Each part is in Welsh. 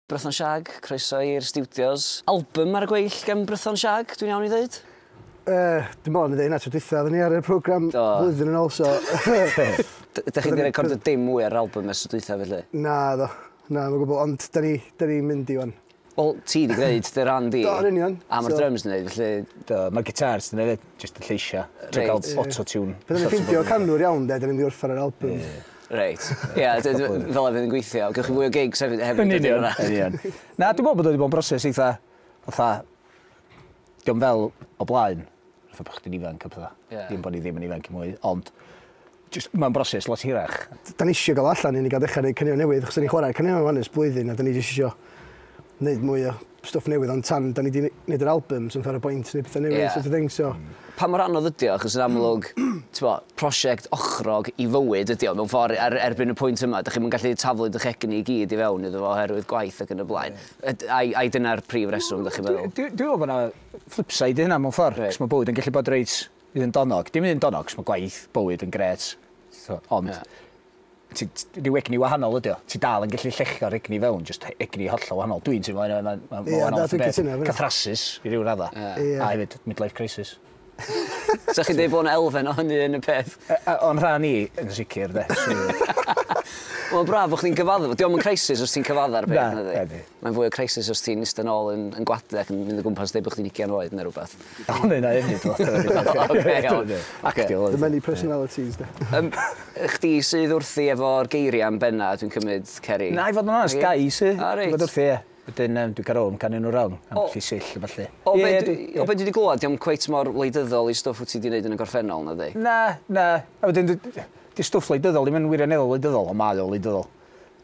Brython Shag, croeso i'r studios. Album ar y gweill gen Brython Shag, dwi'n iawn i ddweud? Dim ond yn dweud na tro dwytha, ni ar y program blwyddyn yn ôl, so... Dych chi wedi recordio dim mwy ar album ers y dwytha felly? Na, mae'n gwybod, ond da ni mynd i wan. Wel, ti wedi gwneud dy ran di. Do, ar union. A mae'r drums yn gwneud, felly... Do, mae'r gitars yn gwneud, jyst y lleisia. Dwi'n cael auto-tune. Byddwn ni'n ffindio canwr iawn, da ni'n mynd i wrth ar yr album. Reit. Ie, fel efo yn gweithio. Gewch chi fwy o gigs hefyd. Na, dwi'n meddwl bod wedi bod yn broses eitha... Diolch fel o blaen. Fatha bod chdi'n ifanc a pethau. Dim bod ni ddim yn ifanc i mwy, ond... Mae'n broses lot hirach. Da ni eisiau gael allan i ni gael dechrau gwneud cynnig newydd, achos da ni chwarae cynnig newydd ys blwyddyn, a da ni eisiau gwneud mwy o stwff newydd, ond tan da ni wedi gwneud yr album, sy'n fawr o bwynt neu pethau newydd, sort of thing, so... Pa mor anodd ydi o, achos yn amlwg, prosiect ochrog i fywyd ydi o, mewn ffordd erbyn y pwynt yma, ydych chi'n gallu taflu ych egni i gyd i fewn iddo fo oherwydd gwaith ac yn y blaen. Ai dyna'r prif reswm, ydych chi'n meddwl? Dwi'n meddwl bod yna flipside i hynna mewn ffordd, cos mae bywyd yn gallu bod reit un donog. Dim un donog, cos mae gwaith bywyd yn gret, ond rhyw egni wahanol ydi o. Ti dal yn gallu llechio'r egni fewn, jyst egni hollol wahanol. Dwi'n teimlo, mae'n wahanol catharsis i ryw radda. A hefyd, midlife crisis. So chi'n dweud bod yna elfen o hynny yn y peth? O'n rhan i, yn sicr, de. Wel, braf bod chdi'n cyfadda. Diolch yn crisis os ti'n cyfadda'r peth, na di? Mae'n fwy o crisis os ti'n ista nôl yn gwadau ac yn mynd o gwmpas dweud bod chdi'n 20 oed neu rhywbeth. O'n yna hefyd. The many personalities, de. Chdi sydd wrthi efo'r geiriau am benna, dwi'n cymryd Ceri? Na, i fod yn honest, gai sydd. Fod wrthi, ie. Wedyn, dwi'n cael rôl am canu nhw rawn, am lli sill a falle. O be dwi wedi glwad, diolch cweit mor wleidyddol i stwff wyt ti wedi gwneud yn y gorffennol, na di? Na. A wedyn, di stwff wleidyddol, ddim yn wirioneddol wleidyddol, ond mae o wleidyddol.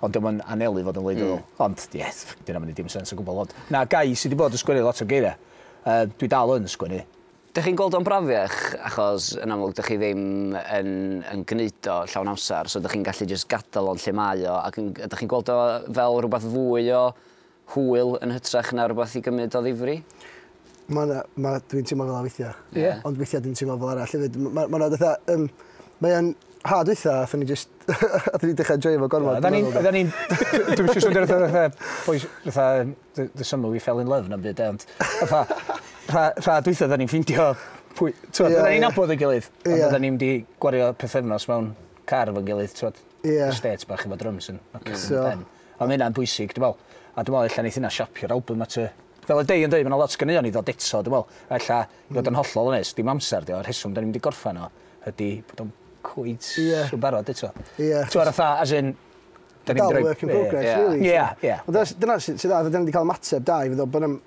Ond ddim yn anelu fod yn wleidyddol. Ond, dyna mynd i dim sens o gwbl. Na, gai sydd wedi bod yn sgwennu lot o geiriau. Dwi dal yn sgwennu. Dych chi'n gweld o'n brafiach, achos yn amlwg dych chi ddim yn gwneud o llawn amser, so dych chi'n gallu just gadael o'n lle mae o, ac dych chi'n gweld o fel rhywbeth fwy o hwyl yn hytrach na rhywbeth i gymryd o ddifri? Dwi'n teimlo fel a weithiau, ond weithiau dwi'n teimlo fel arall hefyd. Mae'n had weithiau, a ni just... a ni dechrau joio fo gormod. Dwi'n siŵr sôn fatha The Summer We Fell in Love na'n byd, ond rhad weithiau da ni'n ffindio... Da ni'n nabod yn gilydd, ond da ni'n di gwario pethefnos mewn car efo'n gilydd, estate bach efo drums yn pen. Ond mae hynna'n bwysig, dwi'n meddwl. A dwi'n meddwl, allan eith hynna siapio'r album at y... Fel y dei yn dweud, mae'n lot sgynnion i ddod eto, dwi'n meddwl. Allan i fod yn hollol yn dim amser, dim o'r rheswm da ni'n mynd i gorffan o, ydy bod o'n cwyd rhyw barod eto. Ti'n ar y tha, as in... Dal work in progress, really. Ie. Ond dyna sydd dda, da ni wedi cael mateb da i fyddo, bod yna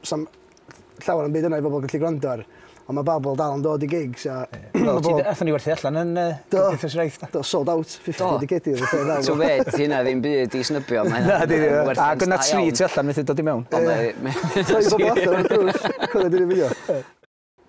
llawer yn byd yna i bobl gallu gwrando ar. Ond mae babl dal yn dod i gigs a... Athon ni werthu allan yn Gyffes Reith. Do, sold out, 50 digedydd. So fet, hynna ddim byd i snybio. Na, di ddim. A gyna tri ti allan methu dod i mewn. Rhoi bobl allan yn drws, cwrdd i'n fideo.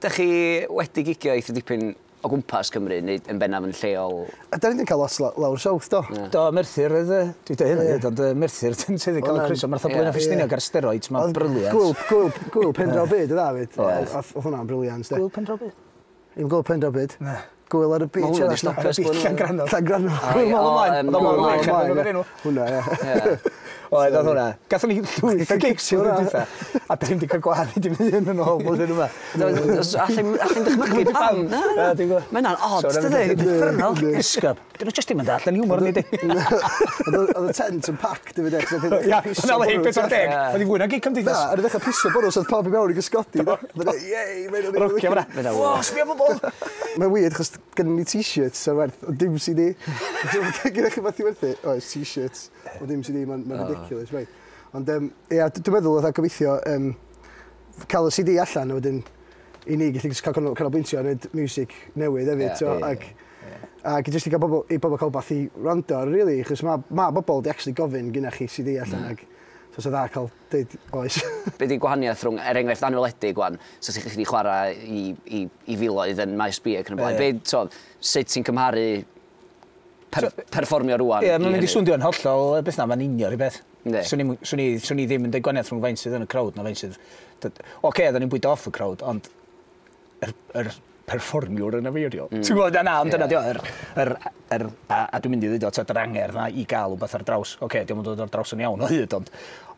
Dych chi wedi gigio eitha dipyn o gwmpas Cymru, neu yn bennaf yn lleol? Da ni wedi cael lot lawr south, do. Do, Merthyr oedd, dwi dweud hynny, ond Merthyr sydd wedi cael y croeso. Mae'r blwyddyn ffestiniog ar steroids, mae'n briliant. Gwyl Pendraw Byd, yna fyd. Oedd hwnna'n briliant, de. Gwyl Pendraw Byd? Yw'n Gwyl Pendraw Byd. Gwyl ar y beach. Mae hwnna wedi stopio ysbwyn. Llangranol. Gwyl mol ymlaen. Hwnna, ie. Oedd hwnna. Gathon ni llwyth o gigs i hwnna. A da ni'n cael gwaith i mynd yn ôl blwyddyn yma. Allai'n dychmygu pam. Mae hynna'n odd, dydy? Differnol. Esgab. Dyn nhw jyst ddim yn dall yn hiwmor ni di. Oedd y tent yn packed i fi dech. Ia, yna le, 40. Oedd i fwy na gig cymdeithas. Na, ar y ddechrau piso bod oedd pawb i mewn i gysgodi. Rocio fyna. O, sbio bobl. Mae'n weird, chos gen ni t-shirts ar werth, o dim CD. Gyda chi fath i werthu? Oes, t-shirts. O dim CD, mae'n ridiculous, right. Ond, ia, dwi'n meddwl oedd a gobeithio cael y CD allan, wedyn i ni gallu cael canolbwyntio a wneud music newydd hefyd, ac jyst i bobl cael bath i rando ar, really, chos mae bobl di actually gofyn gyda chi CD allan, ac so dda cael dweud oes. Be di gwahaniaeth rhwng, enghraifft anweledig gwan, so chi wedi chwarae i filoedd yn maes bi ac yn y blaen. Sut ti'n cymharu perfformio rwan? Ie, mae'n mynd i swndio yn hollol, beth na, mae'n union i beth. Swn i ddim yn dweud gwahaniaeth rhwng faint sydd yn y crowd na faint sydd... Oce, da ni'n bwydo off y crowd, ond yr perfformiwr yn y feirio. Ti'n gwybod, na, ond dyna di o, a dwi'n mynd i ddweud o, yr angerdd na i gael rhywbeth ar draws. Oce, diolch yn dod ar draws yn iawn o hyd,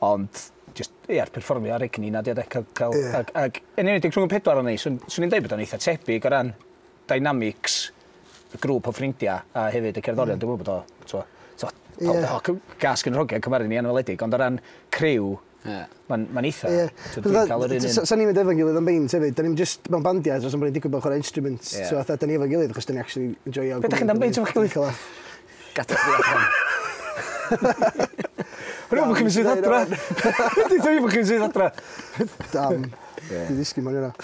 ond just, perfformio ar egni na, ac yn unig rhwng y pedwar o'n ni, swn i'n dweud bod o'n eitha tebyg o ran dynamics y grŵp o ffrindiau a hefyd y cerddorion, dwi'n meddwl bod o, gas yn rhogio cymaru ni anweledig, ond o ran criw, mae'n eitha. Sa'n ni'n mynd efo'n gilydd am beint hefyd, da ni'n just mewn bandiau dros yn bod ni'n digwydd bod chwarae instruments, so da ni'n efo'n gilydd, achos da ni'n actually enjoyo. Be da chi'n am beint efo'ch gilydd? Gadael fi allan. Rwy'n bod chi'n sydd adra. Dwi'n dweud bod chi'n sydd adra. Dam, di ddisgyn ma'n yna.